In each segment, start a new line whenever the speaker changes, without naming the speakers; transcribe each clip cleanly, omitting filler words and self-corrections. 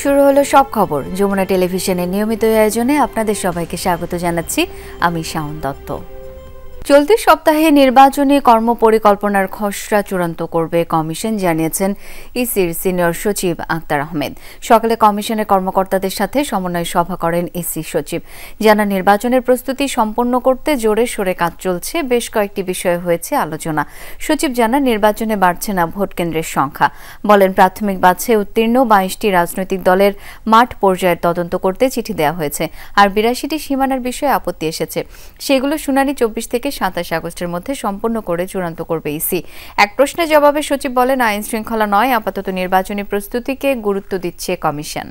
শুরু হলো সব খবর। যমুনা টেলিভিশনের নিয়মিত আয়োজনে আপনাদের সবাইকে স্বাগত জানাচ্ছি। আমি শাওন দত্ত। চলতি সপ্তাহে নির্বাচনী কর্মপরিকল্পনার খসড়া চূড়ান্ত করবে কমিশন, জানিয়েছেন ইসির সিনিয়র সচিব আক্তার আহমেদ। সকালে কমিশনের কর্মকর্তাদের সাথে সমন্বয় সভা করেন ইসি সচিব। জানান, নির্বাচনের প্রস্তুতি সম্পন্ন করতে জোরে সোরে কাজ চলছে। বেশ কয়েকটি বিষয়ে হয়েছে আলোচনা। সচিব জানান, নির্বাচনে বাড়ছে না ভোট কেন্দ্রের সংখ্যা। বলেন, প্রাথমিক বাছাই উত্তীর্ণ 22টি রাজনৈতিক দলের মাঠ পর্যায়ের তদন্ত করতে চিঠি দেওয়া হয়েছে, আর 82টি সীমানার বিষয়ে আপত্তি এসেছে। সেগুলো শুনানি 24 থেকে 27 আগস্টের মধ্যে সম্পন্ন করে চূড়ান্ত করবে ইসি। এক প্রশ্নের জবাবে সচিব বলেন, আইন শৃঙ্খলা নয়, আপাতত নির্বাচনী প্রস্তুতিকে গুরুত্ব দিচ্ছে কমিশন।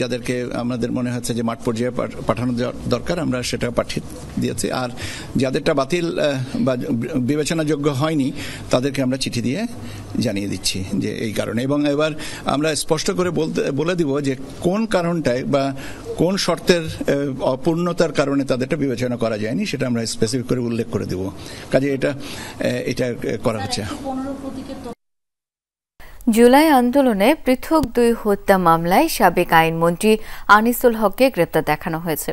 যাদেরকে আমাদের মনে হচ্ছে যে মাঠ পর্যায়ে পাঠানো দরকার, আমরা সেটা পাঠিয়ে দিয়েছি। আর যাদেরটা বাতিল বা বিবেচনাযোগ্য হয়নি তাদেরকে আমরা চিঠি দিয়ে জানিয়ে দিচ্ছি যে এই কারণে। এবং এবার আমরা স্পষ্ট করে বলে দিব যে কোন কারণটায় বা কোন শর্তের অপূর্ণতার কারণে তাদেরটা বিবেচনা করা যায়নি, সেটা আমরা স্পেসিফিক করে উল্লেখ করে দেব। কাজে এটা করা হচ্ছে।
জুলাই আন্দোলনে পৃথক 2 হত্যা মামলায় সাবেক আইনমন্ত্রী আনিসুল হককে গ্রেপ্তার দেখানো হয়েছে।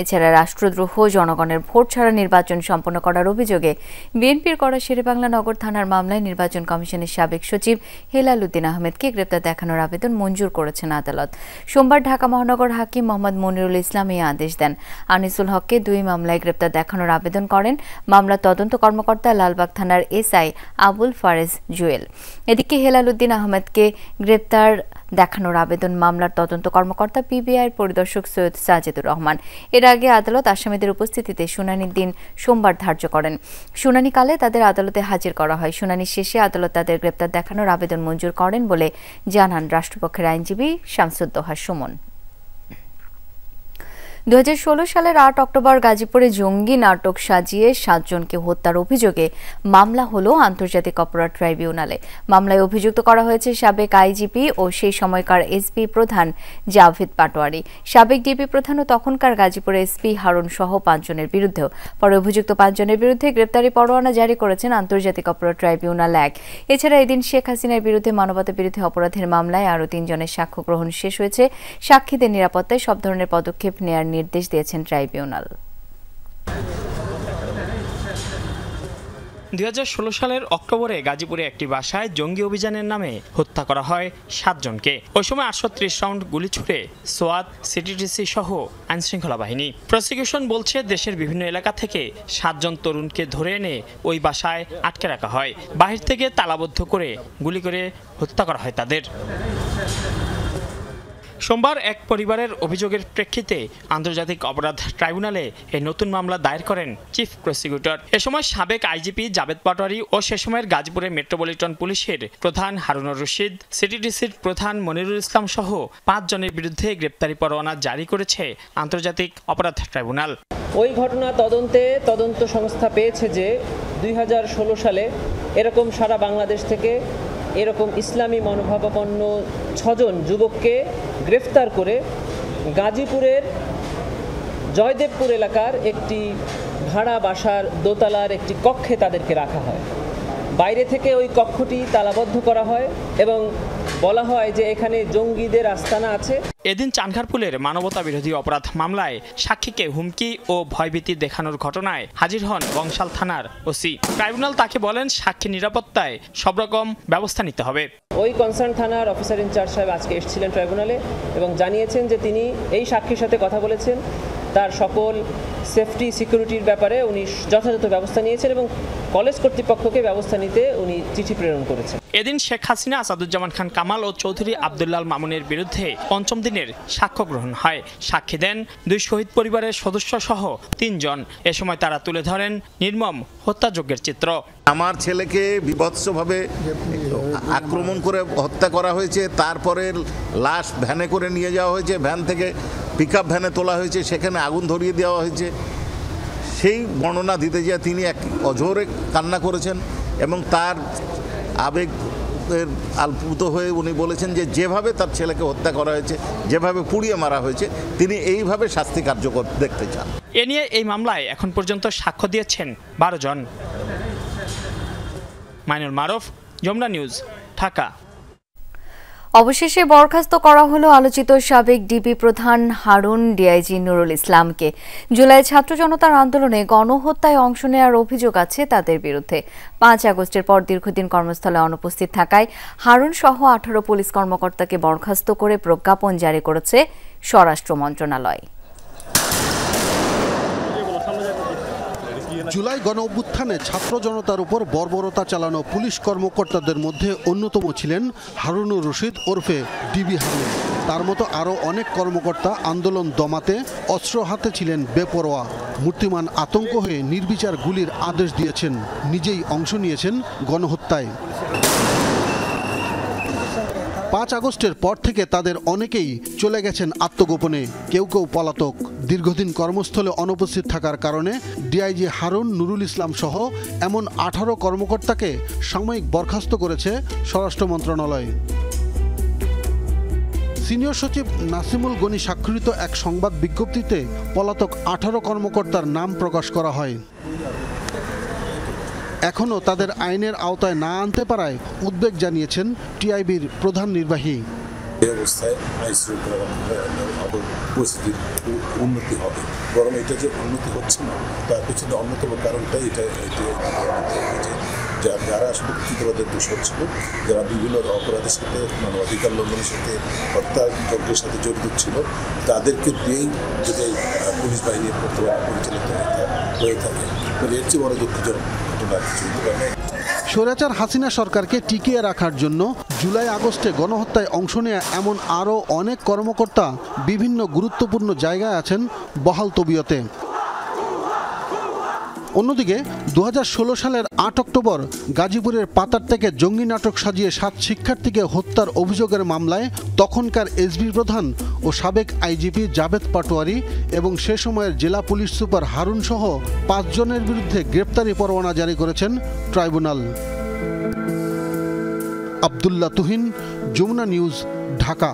এছাড়া রাষ্ট্রদ্রোহ, জনগণের ভোট ছাড়া নির্বাচন সম্পন্ন করার অভিযোগে বিএনপির করা শেরেবাংলা নগর থানার মামলায় নির্বাচন কমিশনের সাবেক সচিব হেলাল উদ্দিন আহমেদকে গ্রেপ্তার দেখানোর আবেদন মঞ্জুর করেছেন আদালত। সোমবার ঢাকা মহানগর হাকিম মোহাম্মদ মনিরুল ইসলাম এই আদেশ দেন। আনিসুল হককে 2 মামলায় গ্রেপ্তার দেখানোর আবেদন করেন মামলার তদন্ত কর্মকর্তা লালবাগ থানার এসআই আবুল ফারেজ জুয়েল। এদিকে হেলাল উদ্দিন আহমেদকে গ্রেপ্তার দেখানোর আবেদন মামলার তদন্ত কর্মকর্তা পিবিআইয়ের পরিদর্শক সৈয়দ সাজেদুর রহমান। এর আগে আদালত আসামিদের উপস্থিতিতে শুনানির দিন সোমবার ধার্য করেন। শুনানিকালে তাদের আদালতে হাজির করা হয়। শুনানি শেষে আদালত তাদের গ্রেপ্তার দেখানোর আবেদন মঞ্জুর করেন বলে জানান রাষ্ট্রপক্ষের আইনজীবী শামসুদ্দোহা সুমন। 2016 সালের 8 অক্টোবর গাজীপুরে জঙ্গি নাটক সাজিয়ে 7 জনকে হত্যার অভিযোগে মামলা হলো আন্তর্জাতিক অপরাধ ট্রাইব্যুনালে। মামলায় অভিযুক্ত করা হয়েছে সাবেক আইজিপি ও সেই সময়কার এসপি প্রধান জাভেদ পাটোয়ারি, সাবেক ডিবি প্রধান ও তখনকার গাজীপুর এসপি হারুন সহ 5 জনের বিরুদ্ধেও। পরে অভিযুক্ত 5 জনের বিরুদ্ধে গ্রেপ্তারি পরোয়ানা জারি করেছেন আন্তর্জাতিক অপরাধ ট্রাইব্যুনাল 1। এছাড়া এদিন শেখ হাসিনার বিরুদ্ধে মানবতা বিরোধী অপরাধের মামলায় আরও 3 জনের সাক্ষ্য গ্রহণ শেষ হয়েছে। সাক্ষীদের নিরাপত্তায় সব ধরনের পদক্ষেপ নেয়ার নির্দেশ দিয়েছেন ট্রাইব্যুনাল।
2016 সালের অক্টোবরে গাজীপুরে একটি বাসায় জঙ্গি অভিযানের নামে হত্যা করা হয় 7 জনকে। ওই সময় 830 রাউন্ড গুলি ছুড়ে সোয়াত, সিটিডিসি সহ আইনশৃঙ্খলা বাহিনী। প্রসিকিউশন বলছে, দেশের বিভিন্ন এলাকা থেকে 7 জন তরুণকে ধরে এনে ওই বাসায় আটকে রাখা হয়। বাহির থেকে তালাবদ্ধ করে গুলি করে হত্যা করা হয় তাদের। সোমবার এক পরিবারের অভিযোগের প্রেক্ষিতে আন্তর্জাতিক অপরাধ ট্রাইব্যুনালে এই নতুন মামলা দায়ের করেন চিফ প্রসিকিউটর। এ সময় সাবেক আইজিপি জাভেদ পাটোয়ারি ও সে সময়ের গাজীপুরের মেট্রোপলিটন পুলিশের প্রধান হারুনুর রশিদ, সিটিডিসির প্রধান মনিরুল ইসলাম সহ 5 জনের বিরুদ্ধে গ্রেপ্তারি পরোয়ানা জারি করেছে আন্তর্জাতিক অপরাধ ট্রাইব্যুনাল।
ওই ঘটনা তদন্ত সংস্থা পেয়েছে যে 2016 সালে এরকম সারা বাংলাদেশ থেকে এরকম ইসলামী মনোভাবাপন্ন 6 জন যুবককে গ্রেফতার করে গাজীপুরের জয়দেবপুর এলাকার একটি ভাড়া বাসার দোতলার একটি কক্ষে তাদেরকে রাখা হয়। বাইরে থেকে ওই কক্ষটি তালাবদ্ধ করা হয় এবং বলা হয় যে এখানে জঙ্গিদের আস্তানা আছে।
এদিন চানখারপুলের মানবতা বিরোধী অপরাধ মামলায় সাক্ষীকে হুমকি ও ভয়ভীতি দেখানোর ঘটনায় হাজির হন বংশাল থানার ওসি। ট্রাইব্যুনাল তাকে বলেন, সাক্ষী নিরাপত্তায় সব রকম ব্যবস্থা নিতে হবে।
ওই কনসার্ন থানার অফিসার ইনচার্জ সাহেব আজকে এসেছিলেন ট্রাইব্যুনালে এবং জানিয়েছেন যে তিনি এই সাক্ষীর সাথে কথা বলেছেন, তার সকল সেফটি সিকিউরিটির ব্যাপারে উনি যথাযথ ব্যবস্থা নিয়েছেন এবং কলেজ কর্তৃপক্ষকে ব্যবস্থা নিতে উনি চিঠি প্রেরণ করেছেন।
এদিন শেখ হাসিনা, আসাদুজ্জামান খান কামাল ও চৌধুরী আব্দুল্লাহ মামুনের বিরুদ্ধে 5ম দিনের সাক্ষ্য গ্রহণ হয়। সাক্ষী দেন 2 শহীদ পরিবারের সদস্য সহ 3 জন। এ সময় তারা তুলে ধরেন নির্মম হত্যাযজ্ঞের চিত্র।
আমার ছেলেকে বিভৎসভাবে আক্রমণ করে হত্যা করা হয়েছে, তারপরে লাশ ভ্যানে করে নিয়ে যাওয়া হয়েছে, ভ্যান থেকে পিকআপ ভ্যানে তোলা হয়েছে, সেখানে আগুন ধরিয়ে দেওয়া হয়েছে। সেই বর্ণনা দিতে গিয়ে তিনি এক অঝোরে কান্না করেছেন এবং তার আবেগের আপ্লুত হয়ে উনি বলেছেন যে যেভাবে তার ছেলেকে হত্যা করা হয়েছে, যেভাবে পুড়িয়ে মারা হয়েছে, তিনি এইভাবে শাস্তি কার্যকর দেখতে চান।
এ নিয়ে এই মামলায় এখন পর্যন্ত সাক্ষ্য দিয়েছেন 12 জন। মাইনুল মারুফ, যমুনা নিউজ, ঢাকা।
অবশেষে বরখাস্ত করা হলো আলোচিত সাবেক ডিবি প্রধান হারুন ডিআইজি নুরুল ইসলামকে। জুলাই ছাত্র জনতার আন্দোলনে গণহত্যায় অংশ নেওয়ার অভিযোগ আছে তাদের বিরুদ্ধে। ৫ আগস্টের পর দীর্ঘদিন কর্মস্থলে অনুপস্থিত থাকায় হারুন সহ ১৮ পুলিশ কর্মকর্তাকে বরখাস্ত করে প্রজ্ঞাপন জারি করেছে স্বরাষ্ট্র মন্ত্রণালয়।
জুলাই গণ অভ্যুত্থানে ছাত্র জনতার উপর বর্বরতা চালানো পুলিশ কর্মকর্তাদের মধ্যে অন্যতম ছিলেন হারুনুর রশিদ ওরফে ডিবি হারুন। তার মতো আরও অনেক কর্মকর্তা আন্দোলন দমাতে অস্ত্র হাতে ছিলেন বেপরোয়া। মূর্তিমান আতঙ্ক হয়ে নির্বিচার গুলির আদেশ দিয়েছেন, নিজেই অংশ নিয়েছেন গণহত্যায়। ৫ আগস্টের পর থেকে তাদের অনেকেই চলে গেছেন আত্মগোপনে, কেউ কেউ পলাতক। দীর্ঘদিন কর্মস্থলে অনুপস্থিত থাকার কারণে ডিআইজি হারুন নুরুল ইসলাম সহ এমন ১৮ কর্মকর্তাকে সাময়িক বরখাস্ত করেছে স্বরাষ্ট্র মন্ত্রণালয়। সিনিয়র সচিব নাসিমুল গনি স্বাক্ষরিত এক সংবাদ বিজ্ঞপ্তিতে পলাতক ১৮ কর্মকর্তার নাম প্রকাশ করা হয়। এখনও তাদের আইনের আওতায় না আনতে পারায় উদ্বেগ জানিয়েছেন টিআইবির প্রধান নির্বাহী।
এই অবস্থায় আইন শৃঙ্খলা পরিস্থিতির উন্নতি হবে, বরং এটা যে উন্নতি হচ্ছে না তার পিছনে অন্যতম কারণটাই যারা আসলে প্রকৃতবাদের দোষর ছিল, যারা বিভিন্ন অপরাধের সাথে মানবাধিকার লঙ্ঘনের সাথে হত্যাযজ্ঞের সাথে জড়িত ছিল, তাদেরকে দিয়েই যদি পুলিশ বাহিনীর পরিচালিত হয়ে থাকে, এর চেয়ে বড় দুঃখজনক ঘটনা কিছু হতে পারে।
স্বৈরাচার হাসিনা সরকারকে টিকিয়ে রাখার জন্য জুলাই আগস্টে গণহত্যায় অংশ নেয়া এমন আরও অনেক কর্মকর্তা বিভিন্ন গুরুত্বপূর্ণ জায়গায় আছেন বহাল তবিয়তে। অন্যদিকে ২০১৬ সালের ৮ অক্টোবর গাজীপুরের পাতার থেকে জঙ্গি নাটক সাজিয়ে ৭ শিক্ষার্থীকে হত্যার অভিযোগের মামলায় তখনকার এসবি প্রধান ও সাবেক আইজিপি জাভেদ পাটোয়ারি এবং সে সময়ের জেলা পুলিশ সুপার হারুন সহ ৫ জনের বিরুদ্ধে গ্রেপ্তারি পরোয়ানা জারি করেছেন ট্রাইব্যুনাল। আব্দুল্লাহ তুহিন, যমুনা নিউজ, ঢাকা।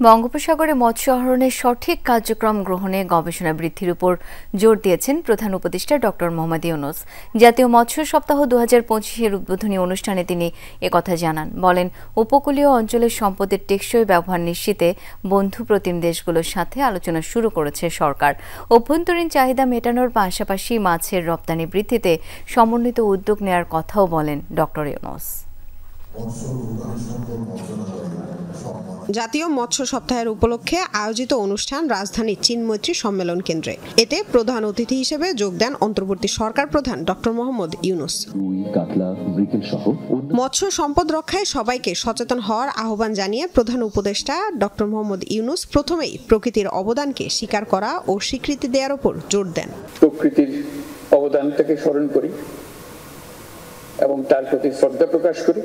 বঙ্গোপসাগরে মৎস্য আহরণের সঠিক কার্যক্রম গ্রহণে গবেষণা বৃদ্ধির উপর জোর দিয়েছেন প্রধান উপদেষ্টা ডক্টর মোহাম্মদ ইউনূস। জাতীয় মৎস্য সপ্তাহ ২০২৫-এর উদ্বোধনী অনুষ্ঠানে তিনি একথা জানান। বলেন, উপকূলীয় অঞ্চলের সম্পদের টেকসই ব্যবহার নিশ্চিতে বন্ধু প্রতিম দেশগুলোর সাথে আলোচনা শুরু করেছে সরকার। অভ্যন্তরীণ চাহিদা মেটানোর পাশাপাশি মাছের রপ্তানি বৃদ্ধিতে সমন্বিত উদ্যোগ নেওয়ার কথাও বলেন ডক্টর ইউনূস।
জাতীয় মৎস্য সপ্তাহের উপলক্ষে আয়োজিত অনুষ্ঠান রাজধানীর চীনমৈত্রী সম্মেলন কেন্দ্রে। এতে প্রধান অতিথি হিসেবে যোগ দেন অন্তর্বর্তী সরকার প্রধান ডক্টর মোহাম্মদ ইউনূস। মৎস্য সম্পদ রক্ষায় সবাইকে সচেতন হওয়ার আহ্বান জানিয়ে প্রধান উপদেষ্টা ডক্টর মোহাম্মদ ইউনূস প্রথমেই প্রকৃতির অবদানকে স্বীকার করা ও স্বীকৃতি দেওয়ার উপর জোর দেন।
প্রকৃতির অবদানটাকে স্মরণ করি এবং তার প্রতি শ্রদ্ধা প্রকাশ করি।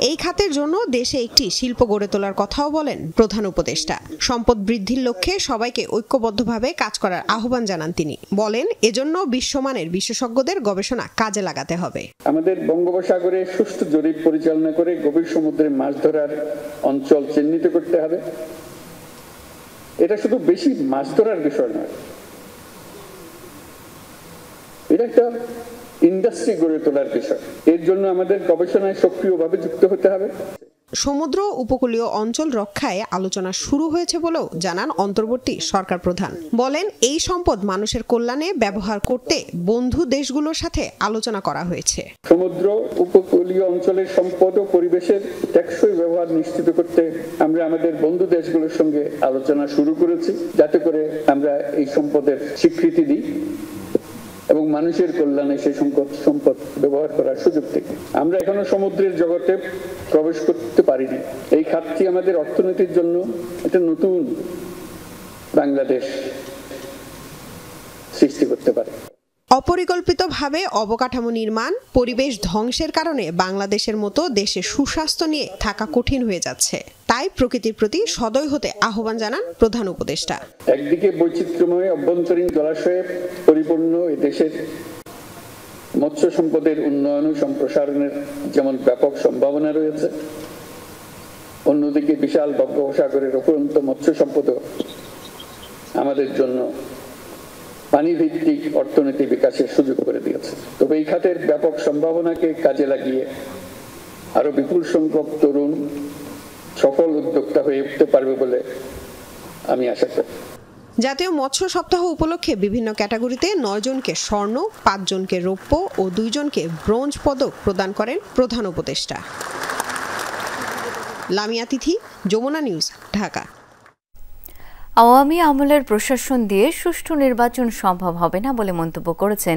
এই খাতের জন্য দেশে একটি শিল্প গড়ে তোলার কথাও বলেন প্রধান উপদেষ্টা। সম্পদ বৃদ্ধির লক্ষ্যে সবাইকে ঐক্যবদ্ধভাবে কাজ করার আহ্বান জানান তিনি। বলেন, এজন্য বিশ্বমানের বিশেষজ্ঞদের গবেষণা কাজে লাগাতে হবে।
আমাদের বঙ্গোপসাগরে সুষ্ঠু জরিপ পরিচালনা করে গভীর সমুদ্রে মাছ ধরার অঞ্চল চিহ্নিত করতে হবে। এটা শুধু বেশি মাছ ধরার বিষয় নয়, এটা একটা ইন্ডাস্ট্রি গড়ে তোলার বিষয়। এর জন্য আমাদের গবেষণায় সক্রিয়ভাবে যুক্ত হতে হবে।
সমুদ্র উপকূলীয় অঞ্চল রক্ষায় আলোচনা শুরু হয়েছে বলেও জানান অন্তর্বর্তী সরকার প্রধান। বলেন, এই সম্পদ মানুষের কল্যাণে ব্যবহার করতে বন্ধু দেশগুলোর সাথে আলোচনা করা হয়েছে।
সমুদ্র উপকূলীয় অঞ্চলের সম্পদ ও পরিবেশের টেকসই ব্যবহার নিশ্চিত করতে আমরা আমাদের বন্ধু দেশগুলোর সঙ্গে আলোচনা শুরু করেছি, যাতে করে আমরা এই সম্পদের স্বীকৃতি দিই এবং মানুষের কল্যাণে সেই সম্পদ ব্যবহার করার সুযোগ থেকে আমরা এখনো সমুদ্রের জগতে প্রবেশ করতে পারিনি। এই খাতটি আমাদের অর্থনীতির জন্য একটা নতুন বাংলাদেশ সৃষ্টি করতে পারে।
অপরিকল্পিতভাবে অবকাঠামো নির্মাণ, পরিবেশ ধ্বংসের কারণে বাংলাদেশের মতো দেশে সুস্বাস্থ্য নিয়ে থাকা কঠিন হয়ে যাচ্ছে। তাই প্রকৃতির প্রতি সদয় হতে আহ্বান জানান প্রধান উপদেষ্টা।
একদিকে বৈচিত্র্যময় অভ্যন্তরীণ জলাশয়ে পরিপূর্ণ এই দেশের মৎস্য সম্পদের উন্নয়ন ও সম্প্রসারণের যেমন ব্যাপক সম্ভাবনা রয়েছে, অন্যদিকে বিশাল বঙ্গোপসাগরের অফুরন্ত মৎস্য সম্পদ আমাদের জন্য পানি ভিত্তিক অর্থনীতি বিকাশের সুযোগ করে দিয়েছে। তবে এই খাতের ব্যাপক সম্ভাবনাকে কাজে লাগিয়ে আরো বিপুল সংখ্যক তরুণ সফল উদ্যোক্তা হয়ে উঠতে পারবে বলে আমি আশা করি।
জাতীয় মৎস্য সপ্তাহ উপলক্ষে বিভিন্ন ক্যাটাগরিতে 9 জনকে স্বর্ণ, 5 জনকে রৌপ্য ও 2 জনকে ব্রোঞ্জ পদক প্রদান করেন প্রধান উপদেষ্টা। লামিয়া তিথি, যমুনা নিউজ, ঢাকা।
আওয়ামী আমলের প্রশাসন দিয়ে সুষ্ঠু নির্বাচন সম্ভব হবে না বলে মন্তব্য করেছেন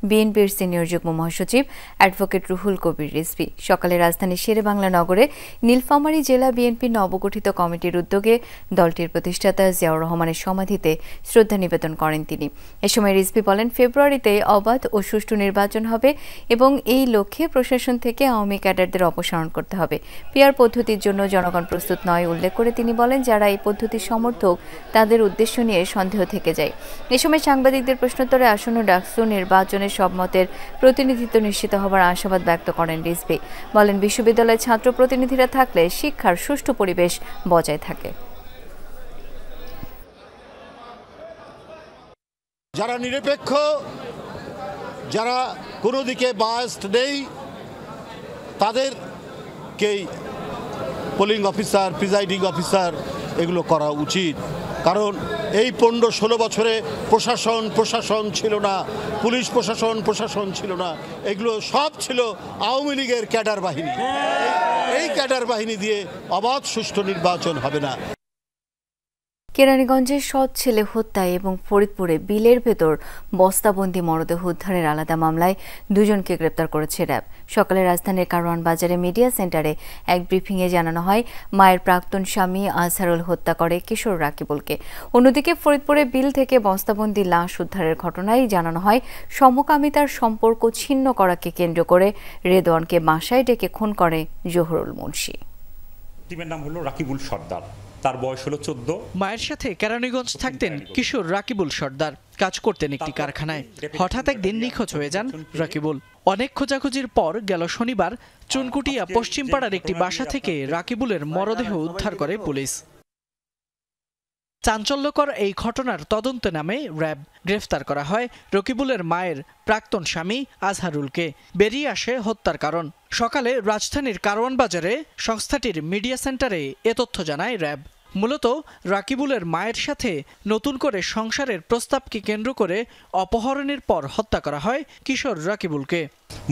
বিএনপির সিনিয়র যুগ্ম মহাসচিব অ্যাডভোকেট রুহুল কবির রিজভী। সকালে রাজধানীর শেরেবাংলা নগরে নীলফামারী জেলা বিএনপির নবগঠিত কমিটির উদ্যোগে দলটির প্রতিষ্ঠাতা জিয়াউর রহমানের সমাধিতে শ্রদ্ধা নিবেদন করেন তিনি। এ সময় রিজভী বলেন, ফেব্রুয়ারিতে অবাধ ও সুষ্ঠু নির্বাচন হবে এবং এই লক্ষ্যে প্রশাসন থেকে আওয়ামী ক্যাডারদের অপসারণ করতে হবে। পিআর পদ্ধতির জন্য জনগণ প্রস্তুত নয় উল্লেখ করে তিনি বলেন, যারা এই পদ্ধতির সমর্থক তাদের উদ্দেশ্য নিয়ে সন্দেহ থেকে যায়। এ সময় সাংবাদিকদের প্রশ্নোত্তরে আসন্ন ডাকসু নির্বাচনের সব মতের প্রতিনিধিত্ব নিশ্চিত হবার আশাবাদ ব্যক্ত করেন রিজভী। বলেন, বিশ্ববিদ্যালয়ের ছাত্র প্রতিনিধিরা থাকলে শিক্ষার সুষ্ঠু পরিবেশ বজায় থাকে।
যারা নিরপেক্ষ, যারা কোনো দিকে বায়াসড নেই, তাদেরকেই পোলিং অফিসার, প্রিজাইডিং অফিসার এগুলো করা উচিত। কারণ এই 15-16 বছরে প্রশাসন ছিল না, পুলিশ প্রশাসন ছিল না, এগুলো সব ছিল আওয়ামী লীগের ক্যাডার বাহিনী। এই ক্যাডার বাহিনী দিয়ে অবাধ সুষ্ঠু নির্বাচন হবে না।
কেরানীগঞ্জে সৎ ছেলে হত্যা এবং ফরিদপুরে বিলের ভেতর বস্তাবন্দি মরদেহ উদ্ধারের আলাদা মামলায় 2 জনকে গ্রেপ্তার করেছে র্যাব। সকালে রাজধানীর কারওয়ান বাজারে মিডিয়া সেন্টারে এক ব্রিফিংয়ে জানানো হয়, মায়ের প্রাক্তন স্বামী আজহারুল হত্যা করে কিশোর রাকিবুলকে। অন্যদিকে ফরিদপুরে বিল থেকে বস্তাবন্দি লাশ উদ্ধারের ঘটনায় জানানো হয়, সমকামিতার সম্পর্ক ছিন্ন করাকে কেন্দ্র করে রেদওয়ানকে বাসায় ডেকে খুন করে জহুরুল মুন্সি।
টিমের নাম হলো রাকিবুল সর্দার, তার বয়স হলো 14।
মায়ের সাথে কেরানীগঞ্জ থাকতেন কিশোর রাকিবুল সর্দার, কাজ করতেন একটি কারখানায়। হঠাৎ একদিন নিখোঁজ হয়ে যান রাকিবুল। অনেক খোঁজাখুঁজির পর গেল শনিবার চুনকুটিয়া পশ্চিমপাড়ার একটি বাসা থেকে রাকিবুলের মরদেহ উদ্ধার করে পুলিশ। চাঞ্চল্যকর এই ঘটনার তদন্তে নামে র্যাব। গ্রেফতার করা হয় রকিবুলের মায়ের প্রাক্তন স্বামী আজহারুলকে। বেরিয়ে আসে হত্যার কারণ। সকালে রাজধানীর কারওয়ান বাজারে সংস্থাটির মিডিয়া সেন্টারে এ তথ্য জানায় র্যাব। মূলত রাকিবুলের মায়ের সাথে নতুন করে সংসারের প্রস্তাবকে কেন্দ্র করে অপহরণের পর হত্যা করা হয় কিশোর রাকিবুলকে।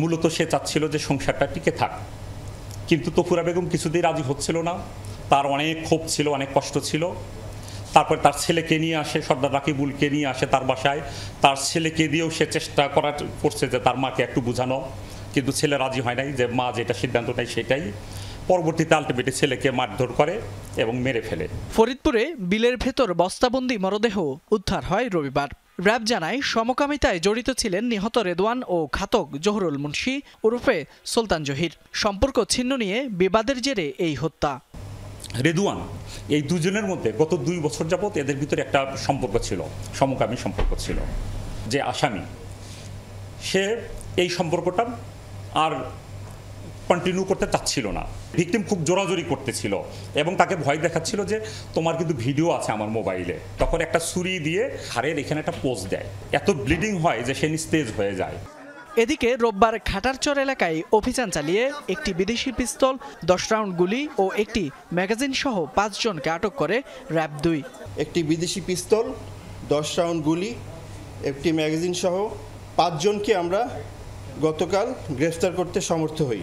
মূলত সে চাচ্ছিল যে সংসারটা টিকে থাক, কিন্তু তফুরা বেগম কিছুতেই রাজি হচ্ছিল না। তার অনেক ক্ষোভ ছিল, অনেক কষ্ট ছিল। তারপর তার ছেলেকে নিয়ে আসে, সর্দার রাকিবুলকে নিয়ে আসে তার বাসায়। তার ছেলেকে দিয়েও সে চেষ্টা করছে যে তার মাকে একটু বোঝানো, কিন্তু ছেলে রাজি হয় নাই, যে মা যেটা সিদ্ধান্ত নেয় সেটাই। পরবর্তীতে আলটিমেটলি ছেলেকে মারধর করে এবং মেরে ফেলে।
ফরিদপুরে বিলের ভেতর বস্তাবন্দি মরদেহ উদ্ধার হয় রবিবার। র্যাব জানায়, সমকামিতায় জড়িত ছিলেন নিহত রেদওয়ান ও ঘাতক জহুরুল মুন্সি ওরফে সুলতান জহির। সম্পর্ক ছিন্ন নিয়ে বিবাদের জেরে এই হত্যা।
রেদওয়ান, এই দুজনের মধ্যে গত 2 বছর যাবৎ এদের ভিতরে একটা সম্পর্ক ছিল, সমকামী সম্পর্ক ছিল। যে আসামি, সে এই সম্পর্কটা আর কন্টিনিউ করতে চাচ্ছিল না। ভিকটিম খুব জোরাজোরি করতেছিল এবং তাকে ভয় দেখাচ্ছিল যে তোমার কিন্তু ভিডিও আছে আমার মোবাইলে। তখন একটা ছুরি দিয়ে ঘাড়ের এখানে একটা পোজ দেয়, এত ব্লিডিং হয় যে সে নিস্তেজ হয়ে যায়।
এদিকে রোববার খাটারচর এলাকায় অভিযান চালিয়ে একটি বিদেশি পিস্তল, 10 রাউন্ড গুলি ও একটি ম্যাগাজিন সহ 5 জনকে আটক করে র্যাব 2।
একটি বিদেশি পিস্তল, 10 রাউন্ড গুলি, একটি ম্যাগাজিন সহ 5 জনকে আমরা গতকাল গ্রেফতার করতে সমর্থ হই।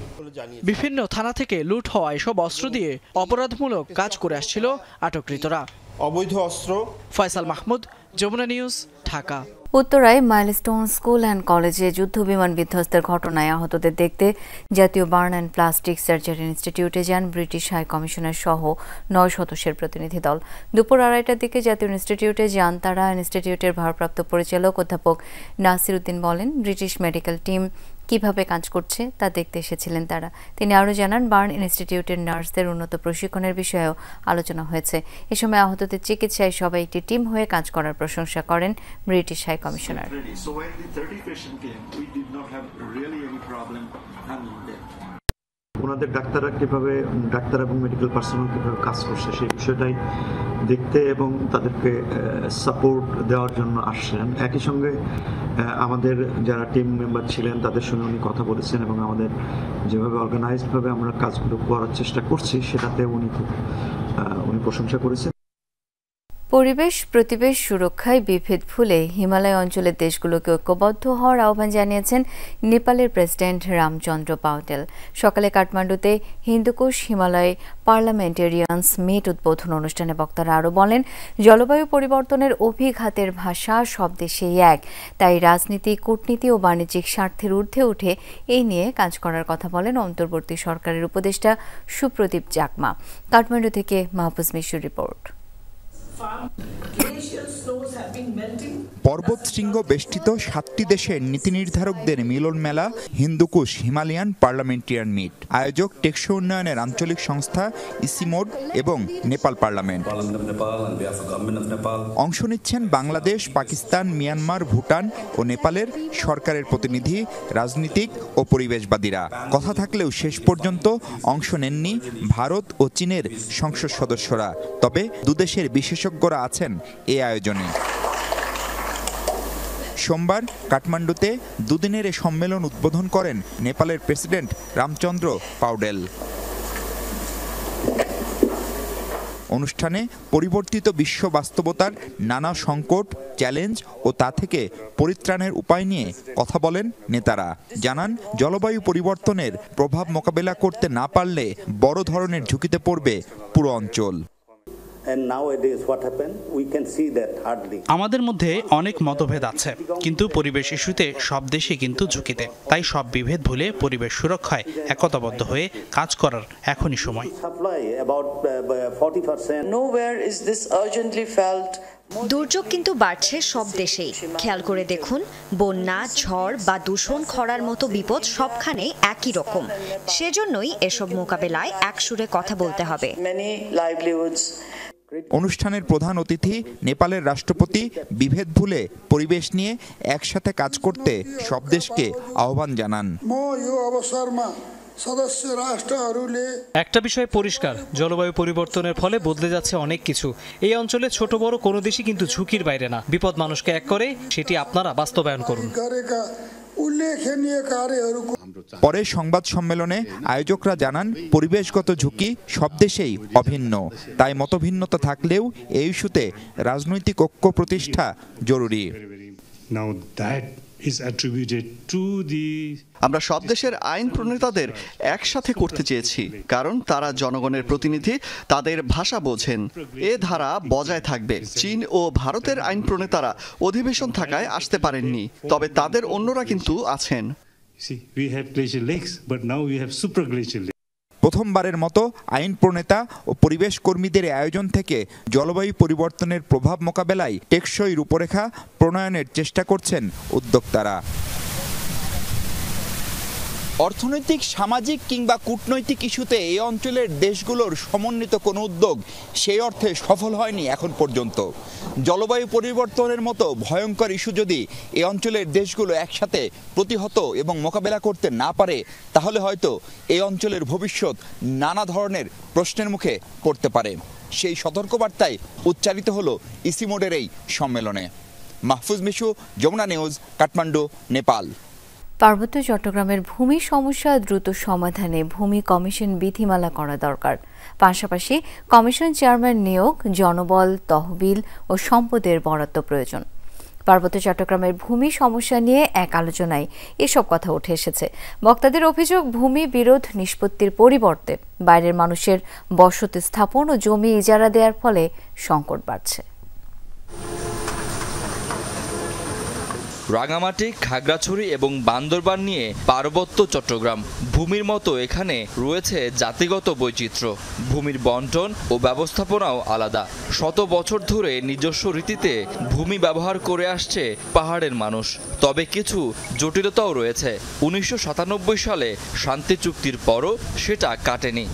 বিভিন্ন থানা থেকে লুট হওয়া এসব অস্ত্র দিয়ে অপরাধমূলক কাজ করে আসছিল আটককৃতরা।
অবৈধ অস্ত্র।
ফয়সাল মাহমুদ, যমুনা নিউজ, ঢাকা।
উত্তরায় মাইলস্টোন স্কুল অ্যান্ড কলেজে যুদ্ধবিমান বিধ্বস্তের ঘটনায় আহতদের দেখতে জাতীয় বার্ন অ্যান্ড প্লাস্টিক সার্জারি ইনস্টিটিউটে যান ব্রিটিশ হাই কমিশনার সহ 9 সদস্যের প্রতিনিধি দল। দুপুর 2:30টার দিকে জাতীয় ইনস্টিটিউটে যান তারা। ইনস্টিটিউটের ভারপ্রাপ্ত পরিচালক অধ্যাপক নাসির উদ্দিন বলেন, ব্রিটিশ মেডিকেল টিম কিভাবে কাজ করছে তা দেখতে এসেছিলেন তারা। তিনি আরও জানান, বার্ন ইনস্টিটিউটের নার্সদের উন্নত প্রশিক্ষণের বিষয়েও আলোচনা হয়েছে। এ সময় আহতদের চিকিৎসায় সবাই একটি টিম হয়ে কাজ করার প্রশংসা করেন ব্রিটিশ হাই কমিশনার।
ওনাদের ডাক্তার এবং মেডিকেল পার্সোনাল কীভাবে কাজ করছে সেই বিষয়টাই দেখতে এবং তাদেরকে সাপোর্ট দেওয়ার জন্য আসছেন। একই সঙ্গে আমাদের যারা টিম মেম্বার ছিলেন তাদের সঙ্গে উনি কথা বলেছেন এবং আমাদের যেভাবে অর্গানাইজডভাবে আমরা কাজগুলো করার চেষ্টা করছি সেটাতে উনি প্রশংসা করেছেন।
পরিবেশ প্রতিবেশ সুরক্ষায় বিভেদ ভুলে হিমালয় অঞ্চলের দেশগুলোকে ঐক্যবদ্ধ হওয়ার আহ্বান জানিয়েছেন নেপালের প্রেসিডেন্ট রামচন্দ্র পাউটেল। সকালে কাঠমান্ডুতে হিন্দুকুশ হিমালয় পার্লামেন্টেরিয়ানস মিট উদ্বোধন অনুষ্ঠানে বক্তারা আরও বলেন, জলবায়ু পরিবর্তনের অভিঘাতের ভাষা সব দেশেই এক, তাই রাজনীতি, কূটনীতি ও বাণিজ্যিক স্বার্থের ঊর্ধ্বে উঠে এই নিয়ে কাজ করার কথা বলেন অন্তর্বর্তী সরকারের উপদেষ্টা সুপ্রদীপ চাকমা। কাঠমান্ডু থেকে মাহফুজ মিশুর রিপোর্ট।
পর্বতশৃঙ্গ বেষ্টিত 7টি দেশের নীতি নির্ধারকদের মিলন মেলা হিন্দুকুশ হিমালয়ান পার্লামেন্টারিয়ান মিট। আয়োজক টেকসই উন্নয়নের আঞ্চলিক সংস্থা ইসিমোড এবং নেপাল পার্লামেন্ট। অংশ নিচ্ছেন বাংলাদেশ, পাকিস্তান, মিয়ানমার, ভুটান ও নেপালের সরকারের প্রতিনিধি, রাজনীতিক ও পরিবেশবাদীরা। কথা থাকলেও শেষ পর্যন্ত অংশ নেননি ভারত ও চীনের সংসদ সদস্যরা। তবে দুদেশের বিশেষজ্ঞরা আছেন এই আয়োজনে। সোমবার কাঠমান্ডুতে দুদিনের এই সম্মেলন উদ্বোধন করেন নেপালের প্রেসিডেন্ট রামচন্দ্র পাউডেল। অনুষ্ঠানে পরিবর্তিত বিশ্ব বাস্তবতার নানা সংকট, চ্যালেঞ্জ ও তা থেকে পরিত্রাণের উপায় নিয়ে কথা বলেন নেতারা। জানান, জলবায়ু পরিবর্তনের প্রভাব মোকাবেলা করতে না পারলে বড় ধরনের ঝুঁকিতে পড়বে পুরো অঞ্চল।
আমাদের মধ্যে অনেক মতভেদ আছে, কিন্তু পরিবেশ ইস্যুতে সব দেশই কিন্তু ঝুঁকিতে। তাই সব বিভেদ ভুলে পরিবেশ সুরক্ষায় একতাবদ্ধ হয়ে কাজ করার এখনই সময়।
দুর্যোগ কিন্তু বাড়ছে সব দেশেই। খেয়াল করে দেখুন, বন্যা, ঝড় বা দূষণ, খরার মতো বিপদ সবখানে একই রকম। সেজন্যই এসব মোকাবেলায় একসুরে কথা বলতে হবে।
অনুষ্ঠানের প্রধান অতিথি নেপালের রাষ্ট্রপতি বিভেদ ভুলে পরিবেশ নিয়ে একসাথে কাজ করতে সব দেশকে আহ্বান জানান।
একটা বিষয় পরিষ্কার, জলবায়ু পরিবর্তনের ফলে বদলে যাচ্ছে অনেক কিছু। এই অঞ্চলে ছোট বড় কোনো দেশই কিন্তু ঝুঁকির বাইরে না। বিপদ মানুষকে এক করে, সেটি আপনারা বাস্তবায়ন করুন।
পরে সংবাদ সম্মেলনে আয়োজকরা জানান, পরিবেশগত ঝুঁকি সব দেশেই অভিন্ন। তাই মতভিন্নতা থাকলেও এই ইস্যুতে রাজনৈতিক ঐক্য প্রতিষ্ঠা জরুরি।
আমরা সব দেশের আইন প্রণেতাদের একসাথে করতে চেয়েছি, কারণ তারা জনগণের প্রতিনিধি, তাদের ভাষা বোঝেন। এ ধারা বজায় থাকবে। চীন ও ভারতের আইন প্রণেতারা অধিবেশন থাকায় আসতে পারেননি, তবে তাদের অন্যরা কিন্তু আছেন।
প্রথমবারের মতো আইন প্রণেতা ও পরিবেশ কর্মীদের আয়োজন থেকে জলবায়ু পরিবর্তনের প্রভাব মোকাবেলায় টেকসই রূপরেখা প্রণয়নের চেষ্টা করছেন উদ্যোক্তারা। অর্থনৈতিক, সামাজিক কিংবা কূটনৈতিক ইস্যুতে এই অঞ্চলের দেশগুলোর সমন্বিত কোনো উদ্যোগ সেই অর্থে সফল হয়নি এখন পর্যন্ত। জলবায়ু পরিবর্তনের মতো ভয়ঙ্কর ইস্যু যদি এই অঞ্চলের দেশগুলো একসাথে প্রতিহত এবং মোকাবেলা করতে না পারে, তাহলে হয়তো এই অঞ্চলের ভবিষ্যৎ নানা ধরনের প্রশ্নের মুখে পড়তে পারে। সেই সতর্কবার্তায় উচ্চারিত হলো ইসিমোডের এই সম্মেলনে। মাহফুজ মিশু, যমুনা নিউজ, কাঠমান্ডু, নেপাল।
পার্বত্য চট্টগ্রামের ভূমি সমস্যা দ্রুত সমাধানে ভূমি কমিশন বিধিমালা করা দরকার। পাশাপাশি কমিশন চেয়ারম্যান নিয়োগ, জনবল, তহবিল ও সম্পদের বরাদ্দ প্রয়োজন। পার্বত্য চট্টগ্রামের ভূমি সমস্যা নিয়ে এক আলোচনায় এসব কথা উঠে এসেছে। বক্তাদের অভিযোগ, ভূমি বিরোধ নিষ্পত্তির পরিবর্তে বাইরের মানুষের বসতি স্থাপন ও জমি ইজারা দেওয়ার ফলে সংকট বাড়ছে।
রাঙামাটি, খাগড়াছড়ি এবং বান্দরবান নিয়ে পার্বত্য চট্টগ্রাম। ভূমির মতো এখানে রয়েছে জাতিগত বৈচিত্র্য। ভূমির বন্টন ও ব্যবস্থাপনাও আলাদা। শত বছর ধরে নিজস্ব রীতিতে ভূমি ব্যবহার করে আসছে পাহাড়ের মানুষ। তবে কিছু জটিলতাও রয়েছে। 1997 সালে শান্তি চুক্তির পরও সেটা কাটেনি।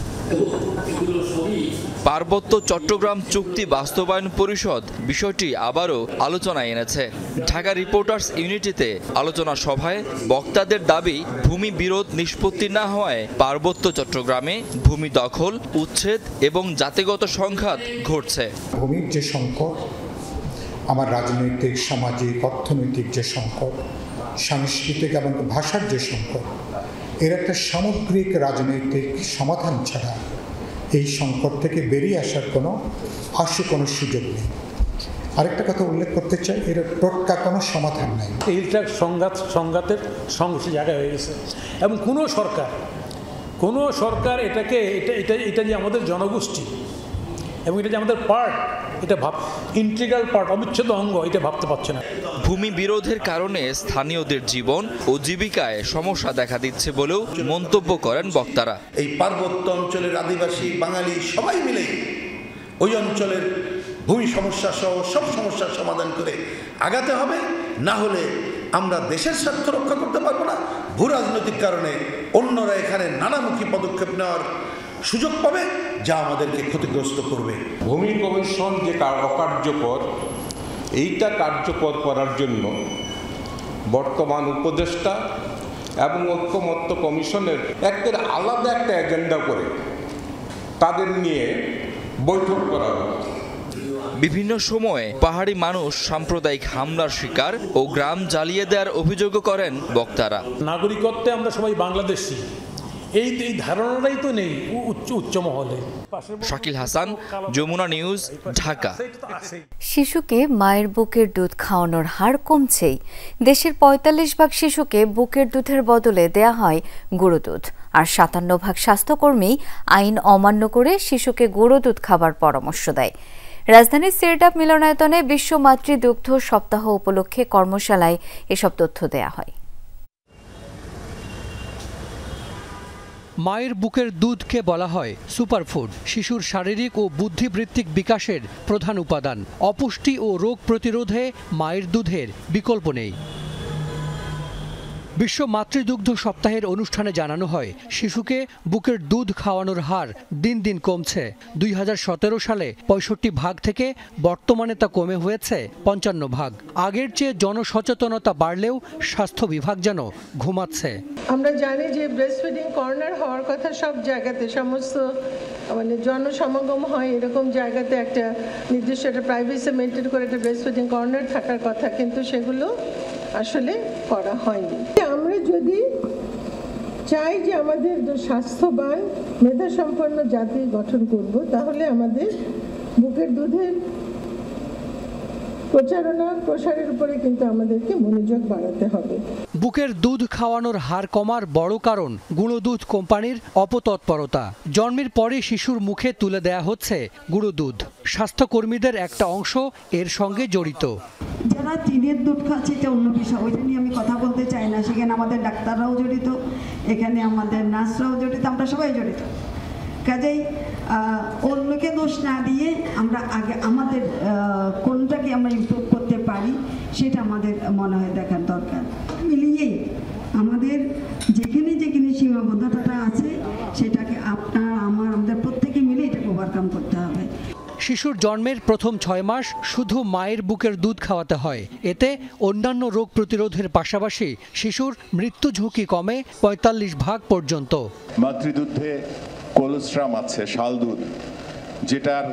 পার্বত্য চট্টগ্রাম চুক্তি বাস্তবায়ন পরিষদ বিষয়টি আবারও আলোচনায় এনেছে। ঢাকা রিপোর্টার্স ইউনিটিতে আলোচনা সভায় বক্তাদের দাবি, ভূমি বিরোধ নিষ্পত্তি না হওয়ায় পার্বত্য চট্টগ্রামে ভূমি দখল, উচ্ছেদ এবং জাতিগত সংঘাত ঘটছে।
ভূমির যে সংকট, আমার রাজনৈতিক, সামাজিক, অর্থনৈতিক যে সংকট, সাংস্কৃতিক এবং ভাষার যে সংকট, এর একটা সামগ্রিক রাজনৈতিক সমাধান ছাড়া এই সংকট থেকে বেরিয়ে আসার কোনো সুযোগ নেই। আরেকটা কথা উল্লেখ করতে চাই, এর টোটকা কোনো সমাধান নেই।
এইটা সংঘাতের সংঘর্ষ জায়গা হয়ে গেছে এবং কোনো সরকার এটা যে আমাদের জনগোষ্ঠী এবং এটা যে আমাদের পার্ট, এটা ইন্টিগ্রাল পার্ট, অবিচ্ছেদ্য অঙ্গ, এটা ভাবতে পারছে না।
ভূমি বিরোধের কারণে স্থানীয়দের জীবন ও জীবিকায় সমস্যা দেখা দিচ্ছে বলেও মন্তব্য করেন বক্তারা।
এই পার্বত্য অঞ্চলের আদিবাসী, বাঙালি সবাই মিলে ওই অঞ্চলের ভূমি সমস্যা সহ সব সমস্যার সমাধান করে আগাতে হবে, না হলে আমরা দেশের স্বার্থ রক্ষা করতে পারবো না। ভূ রাজনৈতিক কারণে অন্যরা এখানে নানামুখী পদক্ষেপ নেওয়ার সুযোগ পাবে, যা আমাদেরকে ক্ষতিগ্রস্ত করবে।
ভূমি কমিশন যে অকার্যকর, এইটা কার্যকর করার জন্য বর্তমান উপদেষ্টা এবং ঐক্যমত্য কমিশনের আলাদা একটা এজেন্ডা করে তাদের নিয়ে বৈঠক করা হবে।
বিভিন্ন সময়ে পাহাড়ি মানুষ সাম্প্রদায়িক হামলার শিকার ও গ্রাম জ্বালিয়ে দেওয়ার অভিযোগ করেন বক্তারা।
নাগরিকত্বে আমরা সবাই বাংলাদেশি, এই ধারণাটাই তো নেই উচ্চ মহলে।
শাকিল হাসান, যমুনা নিউজ, ঢাকা।
শিশুকে মায়ের বুকের দুধ খাওয়ানোর হার কমছেই। দেশের ৪৫% শিশুকে বুকের দুধের বদলে দেয়া হয় গুঁড়ো দুধ, আর ৫৭% স্বাস্থ্যকর্মী আইন অমান্য করে শিশুকে গুঁড়ো দুধ খাবার পরামর্শ দেয়। রাজধানীর সিরডাপ মিলনায়তনে বিশ্ব মাতৃদুগ্ধ সপ্তাহ উপলক্ষে কর্মশালায় এসব তথ্য দেয়া হয়।
মায়ের বুকের দুধকে বলা হয় সুপারফুড। শিশুর শারীরিক ও বুদ্ধিবৃত্তিক বিকাশের প্রধান উপাদান। অপুষ্টি ও রোগ প্রতিরোধে মায়ের দুধের বিকল্প নেই। বিশ্ব মাতৃদুগ্ধ সপ্তাহের অনুষ্ঠানে জানানো হয়, শিশুকে বুকের দুধ খাওয়ানোর হার দিন দিন কমছে। ২০১৭ সালে ৬৫% থেকে বর্তমানে তা কমে হয়েছে ৫৫%। আগের চেয়ে জনসচেতনতা বাড়লেও স্বাস্থ্য বিভাগ যেন ঘুমাচ্ছে।
আমরা জানি যে ব্রেস্ট ফিডিং কর্নার হওয়ার কথা সব জায়গাতে, সমস্ত জনসমাগম হয় এরকম জায়গাতে একটা নির্দিষ্ট একটা প্রাইভেসি মেনটেন করে একটা ব্রেস্ট ফিডিং কর্নার থাকার কথা, কিন্তু সেগুলো আসলে করা হয়নি। আমরা যদি চাই যে আমাদের স্বাস্থ্যবান মেধাসম্পন্ন জাতি গঠন করব, তাহলে আমাদের বুকের দুধের প্রসারের উপরে কিন্তু আমাদেরকে মনোযোগ বাড়াতে হবে।
বুকের দুধ খাওয়ানোর হার কমার বড় কারণ গুঁড়ো দুধ কোম্পানির অপতৎপরতা। জন্মের পরে শিশুর মুখে তুলে দেয়া হচ্ছে গুঁড়ো দুধ। স্বাস্থ্যকর্মীদের একটা অংশ এর সঙ্গে জড়িত।
যারা টিনের দুধ খাচ্ছে এটা অন্য বিষয়, ওইটা নিয়ে আমি কথা বলতে চাই না। সেখানে আমাদের ডাক্তাররাও জড়িত, এখানে আমাদের নার্সরাও জড়িত, আমরা সবাই জড়িত। কাজেই অন্যকে দোষ না দিয়ে আমরা আগে আমাদের কোনটাকে আমরা ইমপ্রুভ করতে পারি সেটা আমাদের মনে হয় দেখার দরকার। মিলিয়েই আমাদের যেখানে যেখানে সীমাবদ্ধতাটা আছে সেটাকে আমাদের প্রত্যেকে মিলে এটাকে ওভারকাম করতে হবে।
শিশুর জন্মের প্রথম ৬ মাস শুধু মায়ের বুকের দুধ খাওয়াতে হয়। এতে অন্যান্য রোগ প্রতিরোধের পাশাপাশি শিশুর মৃত্যু ঝুঁকি কমে ৪৫% পর্যন্ত।
মাতৃদুধে কোলেস্ট্রাম আছে, শাল দুধ, যেটার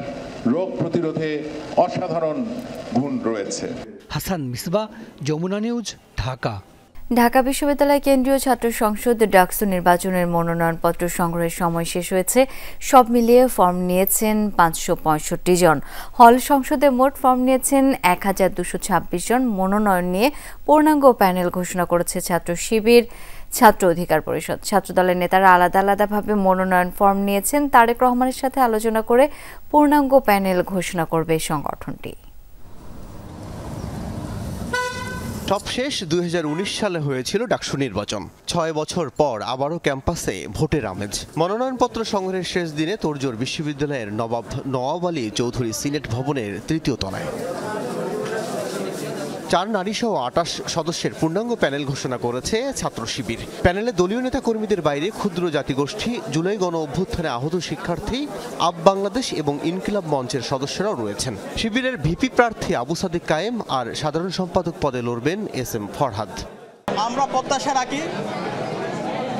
রোগ প্রতিরোধে অসাধারণ গুণ রয়েছে।
হাসান মিসবা, যমুনা নিউজ, ঢাকা।
ঢাকা বিশ্ববিদ্যালয় কেন্দ্রীয় ছাত্র সংসদ ডাকসু নির্বাচনের মনোনয়নপত্র সংগ্রহের সময় শেষ হয়েছে। সব মিলিয়ে ফর্ম নিয়েছেন ৫৬৫ জন। হল সংসদে মোট ফর্ম নিয়েছেন ১,২২৬ জন। মনোনয়ন নিয়ে পূর্ণাঙ্গ প্যানেল ঘোষণা করেছে ছাত্র শিবির, ছাত্র অধিকার পরিষদ। ছাত্রদলের নেতারা আলাদা আলাদাভাবে মনোনয়ন ফর্ম নিয়েছেন। তারেক রহমানের সাথে আলোচনা করে পূর্ণাঙ্গ প্যানেল ঘোষণা করবে সংগঠনটি।
সবশেষ ২০১৯ সালে হয়েছিল ডাকসু নির্বাচন। ৬ বছর পর আবারও ক্যাম্পাসে ভোটের আমেজ। মনোনয়নপত্র সংগ্রহের শেষ দিনে তোড়জোড় বিশ্ববিদ্যালয়ের নওয়াব আলী চৌধুরী সিনেট ভবনের ৩য় তলায়। 4 নারী সহ 28 সদস্যের পূর্ণাঙ্গ প্যানেল ঘোষণা করেছে ছাত্র শিবির। প্যানেলে দলীয় নেতা কর্মীদের বাইরে ক্ষুদ্র জাতিগোষ্ঠী, জুলাই গণ অভ্যুত্থানে আহত শিক্ষার্থী, আপ বাংলাদেশ এবং ইনকিলাব মঞ্চের সদস্যরাও রয়েছেন। শিবিরের ভিপি প্রার্থী আবু সাদিক কায়েম আর সাধারণ সম্পাদক পদে লড়বেন SM ফরহাদ।
আমরা প্রত্যাশা রাখি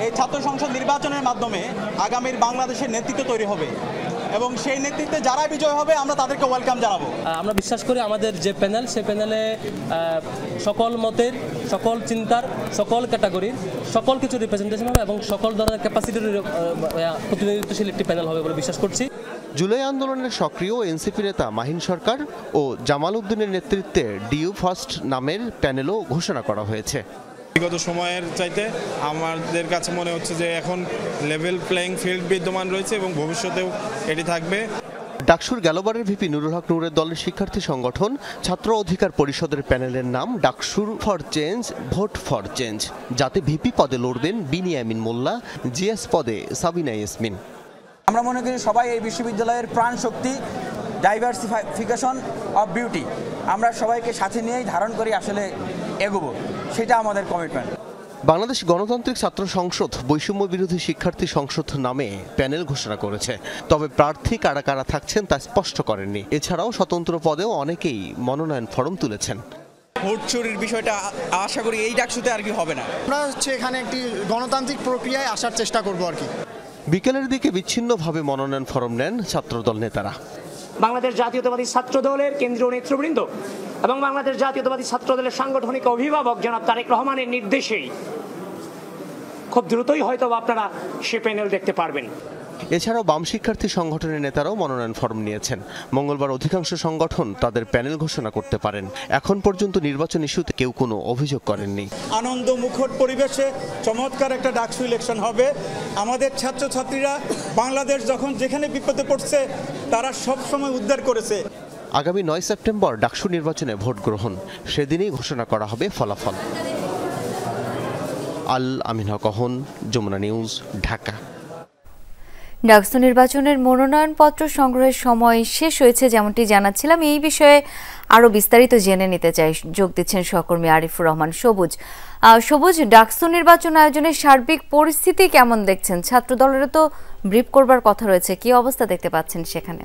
এই ছাত্র সংসদ নির্বাচনের মাধ্যমে আগামীর বাংলাদেশের নেতৃত্ব তৈরি হবে এবং সেই নেতৃত্বে যারা বিজয় হবে আমরা তাদেরকে ওয়েলকাম জানাবো।
আমরা বিশ্বাস করি আমাদের যে প্যানেল, সেই প্যানেলে সকল মতের, সকল চিন্তার, সকল ক্যাটাগরির সকল কিছু রিপ্রেজেন্টেশন হবে এবং সকল ধরনের ক্যাপাসিটির প্রতিনিধিত্বশীল একটি প্যানেল হবে বলে বিশ্বাস করছি।
জুলাই আন্দোলনের সক্রিয় এনসিপি নেতা মাহিন সরকার ও জামাল উদ্দিনের নেতৃত্বে ডিইউ ফার্স্ট নামের প্যানেলও ঘোষণা করা হয়েছে।
বিগত সময়ের চাইতে আমাদের কাছে মনে হচ্ছে যে এখন লেভেল প্লেইং ফিল্ড বিদ্যমান রয়েছে এবং ভবিষ্যতেও এটি থাকবে।
ডাকসুর গেলবারের ভিপি নুরুল হক নূরের দলের শিক্ষার্থী সংগঠন ছাত্র অধিকার পরিষদের প্যানেলের নাম ডাকসুর for change, vote for change, যাতে ভিপি পদে লড়বেন বিনিয়ামিন মোল্লা, জিএস পদে সাবিনা ইয়াসমিন।
আমরা মনে করি সবাই এই বিশ্ববিদ্যালয়ের প্রাণ শক্তি, ডাইভার্সিফিকেশন অফ বিউটি, আমরা সবাইকে সাথে নিয়েই ধারণ করি আসলে এগোবো, সেটা আমাদের কমিটমেন্ট।
বাংলাদেশ গণতান্ত্রিক ছাত্র সংসদ বৈষম্য বিরোধী শিক্ষার্থী সংসদ নামে প্যানেল ঘোষণা করেছে, তবে প্রার্থী কারা কারা থাকছেন তা স্পষ্ট করেননি। এছাড়াও স্বতন্ত্র পদেও অনেকেই মনোনয়ন ফরম তুলেছেন।
ভোট চুরির বিষয়টা আশা করি এই ডাকসুতে আর কি হবে না।
আমরা এখানে একটি গণতান্ত্রিক প্রক্রিয়ায় আসার চেষ্টা করব আর কি।
বিকেলের দিকে বিচ্ছিন্নভাবে মনোনয়ন ফরম নেন ছাত্রদল নেতারা।
বাংলাদেশ জাতীয়তাবাদী ছাত্র দলের কেন্দ্রীয় নেতৃবৃন্দ এবং বাংলাদেশ জাতীয়তাবাদী ছাত্র দলের সাংগঠনিক অভিভাবক জনাব তারেক রহমানের নির্দেশেই খুব দ্রুতই হয়তো আপনারা সে প্যানেল দেখতে পারবেন।
এছাড়াও বাম শিক্ষার্থী সংগঠনের নেতারাও মনোনয়ন ফরম নিয়েছেন। মঙ্গলবার অধিকাংশ সংগঠন তাদের প্যানেল ঘোষণা করতে পারেন। এখন পর্যন্ত নির্বাচন ইস্যুতে কেউ কোনো অভিযোগ করেননি।
আনন্দ মুখর পরিবেশে চমৎকার একটা ডাকসু ইলেকশন হবে। আমাদের ছাত্রছাত্রীরা বাংলাদেশ যখন যেখানে বিপদে পড়ছে তারা সব সময় উদ্ধার করেছে।
আগামী 9 সেপ্টেম্বর ডাকসু নির্বাচনে ভোট গ্রহণ, সেদিনই ঘোষণা করা হবে ফলাফল। আল আমিন হক, যমুনা নিউজ, ঢাকা।
ডাকসু নির্বাচনের মনোনয়নপত্র সংগ্রহের সময় শেষ হয়েছে, যেমনটি জানাচ্ছিলাম। এই বিষয়ে আরো বিস্তারিত জেনে নিতে চাই। যোগ দিচ্ছেন সহকর্মী আরিফুর রহমান সবুজ। সবুজ, ডাকসু নির্বাচন আয়োজনের সার্বিক পরিস্থিতি কেমন দেখছেন? ছাত্র দলেরও তো ব্রিফ করবার কথা রয়েছে, কি অবস্থা দেখতে পাচ্ছেন সেখানে?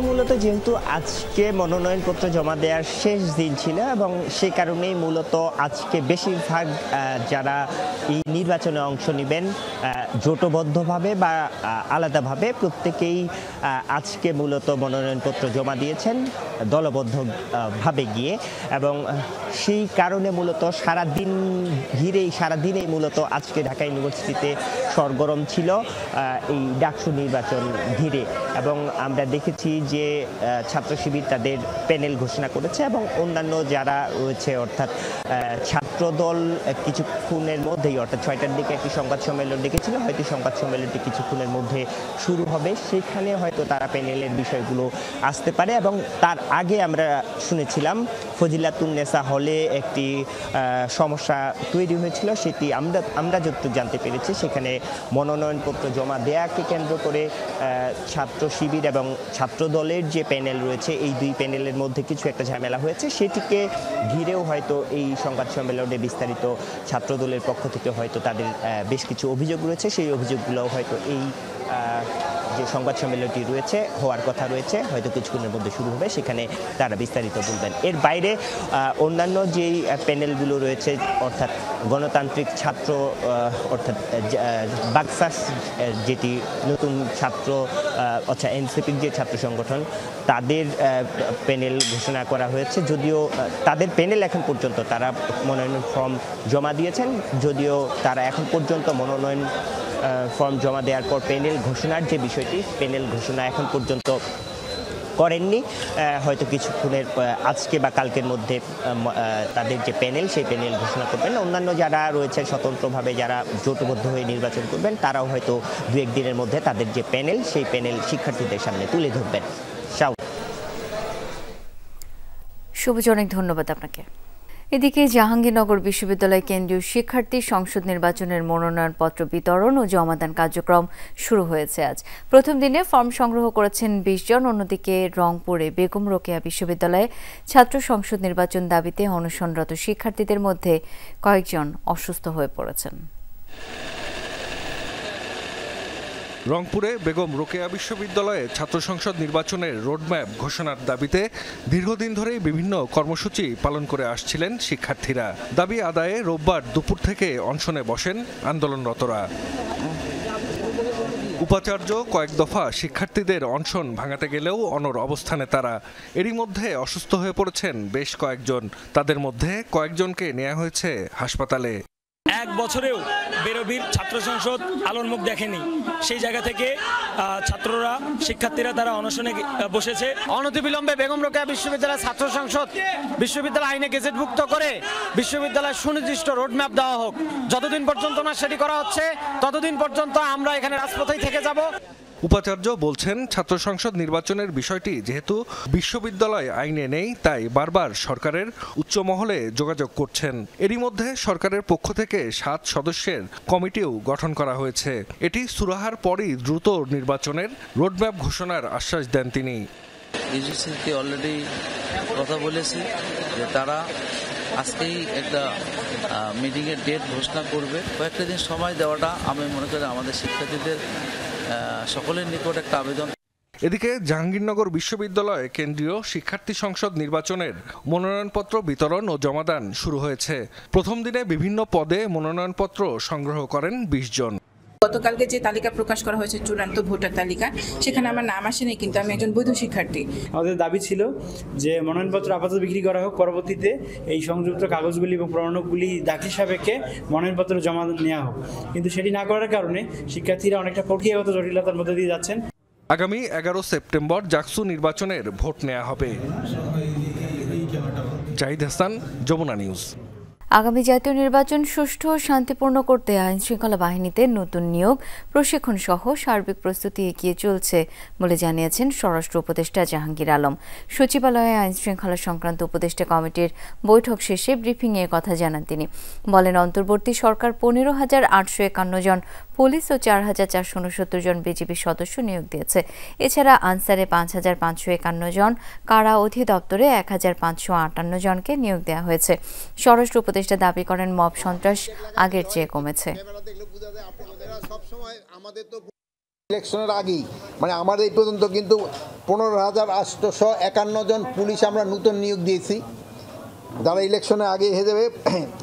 মূলত যেহেতু আজকে মনোনয়নপত্র জমা দেওয়ার শেষ দিন ছিল এবং সেই কারণেই মূলত আজকে বেশিরভাগ যারা এই নির্বাচনে অংশ নেবেন জোটবদ্ধভাবে বা আলাদাভাবে প্রত্যেকেই আজকে মূলত মনোনয়নপত্র জমা দিয়েছেন দলবদ্ধভাবে গিয়ে, এবং সেই কারণে মূলত সারাদিনেই মূলত আজকে ঢাকা ইউনিভার্সিটিতে সরগরম ছিল এই ডাকসু নির্বাচন ঘিরে। এবং আমরা দেখেছি যে ছাত্র শিবির তাদের প্যানেল ঘোষণা করেছে এবং অন্যান্য যারা রয়েছে অর্থাৎ ছাত্রদল কিছুক্ষণের মধ্যেই অর্থাৎ 6টার দিকে একটি সংবাদ সম্মেলন ডেকেছিল, হয়তো সংবাদ সম্মেলনটি কিছুক্ষণের মধ্যে শুরু হবে, সেখানে হয়তো তারা প্যানেলের বিষয়গুলো আসতে পারে। এবং তার আগে আমরা শুনেছিলাম ফজিলাতুন্নেসা হলে একটি সমস্যা তৈরি হয়েছিল, সেটি আমরা যতটুকু জানতে পেরেছি সেখানে মনোনয়নপত্র জমা দেওয়াকে কেন্দ্র করে ছাত্র শিবির এবং ছাত্র দলের যে প্যানেল রয়েছে এই দুই প্যানেলের মধ্যে কিছু একটা ঝামেলা হয়েছে, সেটিকে ঘিরেও হয়তো এই সংবাদ সম্মেলনে বিস্তারিত ছাত্র দলের পক্ষ থেকে হয়তো তাদের বেশ কিছু অভিযোগ রয়েছে, সেই অভিযোগগুলো হয়তো এই যে সংবাদ সম্মেলনটি রয়েছে হওয়ার কথা রয়েছে হয়তো কিছুক্ষণের মধ্যে শুরু হবে, সেখানে তারা বিস্তারিত বলবেন। এর বাইরে অন্যান্য যেই প্যানেলগুলো রয়েছে অর্থাৎ গণতান্ত্রিক ছাত্র অর্থাৎ বাকসাস যেটি নতুন ছাত্র অর্থাৎ এনসিপির যে ছাত্র সংগঠন তাদের প্যানেল ঘোষণা করা হয়েছে, যদিও তাদের প্যানেল এখন পর্যন্ত তারা মনোনয়ন ফর্ম জমা দিয়েছেন, যদিও তারা এখন পর্যন্ত মনোনয়ন ফর্ম জমা দেওয়ার পর প্যানেল ঘোষণার যে বিষয়টি প্যানেল ঘোষণা এখন পর্যন্ত করেননি, হয়তো কিছুক্ষণের আজকে বা কালকের মধ্যে তাদের যে প্যানেল সেই প্যানেল ঘোষণা করবেন। অন্যান্য যারা রয়েছে স্বতন্ত্রভাবে যারা জোটবদ্ধ হয়ে নির্বাচন করবেন তারাও হয়তো 2-1 দিনের মধ্যে তাদের যে প্যানেল সেই প্যানেল শিক্ষার্থীদের সামনে তুলে ধরবেন।
সবুজ, অনেক ধন্যবাদ আপনাকে। এদিকে জাহাঙ্গীরনগর বিশ্ববিদ্যালয় কেন্দ্রীয় শিক্ষার্থী সংসদ নির্বাচনের মনোনয়নপত্র বিতরণ ও জমাদান কার্যক্রম শুরু হয়েছে আজ। প্রথম দিনে ফর্ম সংগ্রহ করেছেন 20 জন। অন্যদিকে রংপুরে বেগম রোকেয়া বিশ্ববিদ্যালয়ে ছাত্র সংসদ নির্বাচন দাবিতে অনশনরত শিক্ষার্থীদের মধ্যে কয়েকজন অসুস্থ হয়ে পড়েছেন।
রংপুরে বেগম রোকেয়া বিশ্ববিদ্যালয়ে ছাত্র সংসদ নির্বাচনের রোডম্যাপ ঘোষণার দাবিতে দীর্ঘদিন ধরেই বিভিন্ন কর্মসূচি পালন করে আসছিলেন শিক্ষার্থীরা। দাবি আদায়ে রোববার দুপুর থেকে অনশনে বসেন আন্দোলনরতরা। উপাচার্য কয়েক দফা শিক্ষার্থীদের অনশন ভাঙাতে গেলেও অনড় অবস্থানে তারা। এরই মধ্যে অসুস্থ হয়ে পড়েছেন বেশ কয়েকজন। তাদের মধ্যে কয়েকজনকে নেওয়া হয়েছে হাসপাতালে।
এক বছরেও বেরোবির ছাত্র সংসদ আলোর মুখ দেখেনি। সেই জায়গা থেকে ছাত্ররা, শিক্ষার্থীরা তারা অনশনে বসেছে।
অনতিবিলম্বে বেগম রোকেয়া বিশ্ববিদ্যালয় ছাত্র সংসদ বিশ্ববিদ্যালয় আইনে গেজেটভুক্ত করে বিশ্ববিদ্যালয়ের সুনির্দিষ্ট রোডম্যাপ দেওয়া হোক। যতদিন পর্যন্ত না সেটি করা হচ্ছে ততদিন পর্যন্ত আমরা এখানে রাজপথেই থেকে যাব।
উপাচার্য বলছেন, ছাত্র সংসদ নির্বাচনের বিষয়টি যেহেতু বিশ্ববিদ্যালয় আইনে নেই, তাই বারবার সরকারের উচ্চ মহলে যোগাযোগ করছেন। এরই মধ্যে সরকারের পক্ষ থেকে 7 সদস্যের কমিটিও গঠন করা হয়েছে। এটি সুরাহার পরই দ্রুত নির্বাচনের রোডম্যাপ ঘোষণার আশ্বাস দেন তিনি।
ইউজিসিকে অলরেডি কথা বলেছি যে তারা আজকেই একটা মিটিংয়ের ডেট ঘোষণা করবে। কয়েকটা দিন সময় দেওয়াটা আমি মনে করি আমাদের শিক্ষার্থীদের সকলের নিকট একটা আবেদন।
এদিকে জাহাঙ্গীরনগর বিশ্ববিদ্যালয়ে কেন্দ্রীয় শিক্ষার্থী সংসদ নির্বাচনের মনোনয়নপত্র বিতরণ ও জমাদান শুরু হয়েছে। প্রথম দিনে বিভিন্ন পদে মনোনয়নপত্র সংগ্রহ করেন 20 জন।
গতকালকে যে তালিকা প্রকাশ করা হয়েছে চূড়ান্ত ভোটার তালিকা, সেখানে আমার নাম আসেনি, কিন্তু আমি একজন বৈধ শিক্ষার্থী।
আমাদের দাবি ছিল যে মনোনয়নপত্র আপাতত বিক্রি করা হোক, পরবর্তীতে এই সংযুক্ত কাগজগুলি এবং প্রমাণকগুলি দাখিল সাপেক্ষে মনোনয়নপত্র জমা নেওয়া হোক, কিন্তু সেটি না করার কারণে শিক্ষার্থীরা অনেকটা প্রক্রিয়াগত জটিলতার মধ্যে দিয়ে যাচ্ছেন।
আগামী 11 সেপ্টেম্বর জাকসু নির্বাচনের ভোট নেওয়া হবে। জাহিদ হাসান, যমুনা নিউজ।
আগামী জাতীয় নির্বাচন সুষ্ঠু ও শান্তিপূর্ণ করতে আইনশৃঙ্খলা বাহিনীতে নতুন নিয়োগ, প্রশিক্ষণ সহ সার্বিক প্রস্তুতি এগিয়ে চলছে বলে জানিয়েছেন স্বরাষ্ট্র উপদেষ্টা জাহাঙ্গীর আলম। সচিবালয়ে আইনশৃঙ্খলা সংক্রান্ত উপদেষ্টা কমিটির বৈঠক শেষে ব্রিফিংয়ে কথা জানান তিনি। বলেন, অন্তর্বর্তী সরকার 15,851 জন পুলিশ ও 4,469 জন বিজিবি সদস্য নিয়োগ দিয়েছে। এছাড়া আনসারে 5,551 জন, কারা অধিদপ্তরে 1,558 জনকে নিয়োগ দেওয়া হয়েছে। স্বরাষ্ট্র উপদেষ্টা দাবি করেন, মব সন্ত্রাস আগের চেয়ে কমেছে।
ইলেকশনের আগেই আমাদের এই পর্যন্ত কিন্তু 15,851 জন পুলিশ আমরা নতুন নিয়োগ দিয়েছি, যারা ইলেকশনের আগে হয়ে যাবে।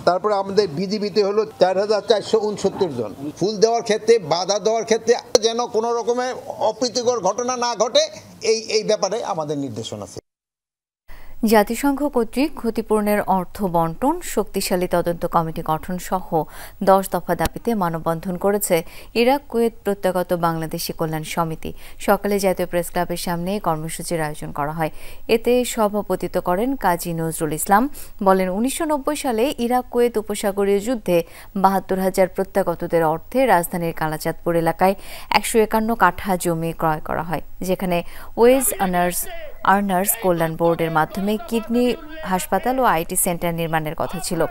তারপরে আমাদের বিজিবিতে হলো 4,469 জন। ফুল দেওয়ার ক্ষেত্রে, বাধা দেওয়ার ক্ষেত্রে যেন কোনো রকমের অপ্রীতিকর ঘটনা না ঘটে, এই ব্যাপারে আমাদের নির্দেশনা আছে।
জাতিসংঘ কর্তৃক ক্ষতিপূরণের অর্থ বন্টন, শক্তিশালী তদন্ত কমিটি গঠন সহ 10 দফা দাবিতে মানববন্ধন করেছে ইরাক কুয়েত প্রত্যাগত বাংলাদেশি কল্যাণ সমিতি। সকালে জাতীয় প্রেস ক্লাবের সামনে কর্মসূচির আয়োজন করা হয়। এতে সভাপতিত্ব করেন কাজী নজরুল ইসলাম। বলেন, 1990 সালে ইরাক কুয়েত উপসাগরীয় যুদ্ধে 72,000 প্রত্যাগতদের অর্থে রাজধানীর কালাচাঁদপুর এলাকায় 151 কাঠা জমি ক্রয় করা হয়, যেখানে ওয়েজ আর্নার্স কল্যাণ বোর্ডের মাধ্যমে কিডনি হাসপাতাল ও আইটি সেন্টার নির্মাণের কথা ছিল।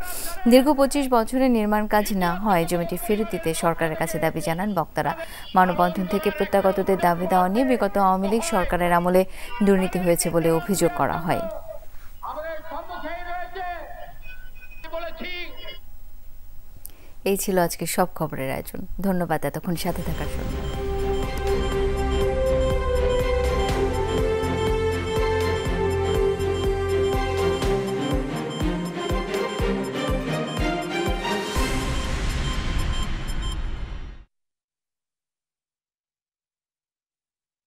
দীর্ঘ 25 বছরের নির্মাণ কাজ না হয় জমিটি ফেরত দিতে সরকারের কাছে দাবি জানান বক্তারা। মানববন্ধন থেকে প্রত্যাগতদের দাবি দেওয়া নিয়ে বিগত আওয়ামী লীগ সরকারের আমলে দুর্নীতি হয়েছে বলে অভিযোগ করা হয়। এই ছিল আজকে সব খবরের আয়োজন। ধন্যবাদ এতক্ষণ সাথে থাকার জন্য।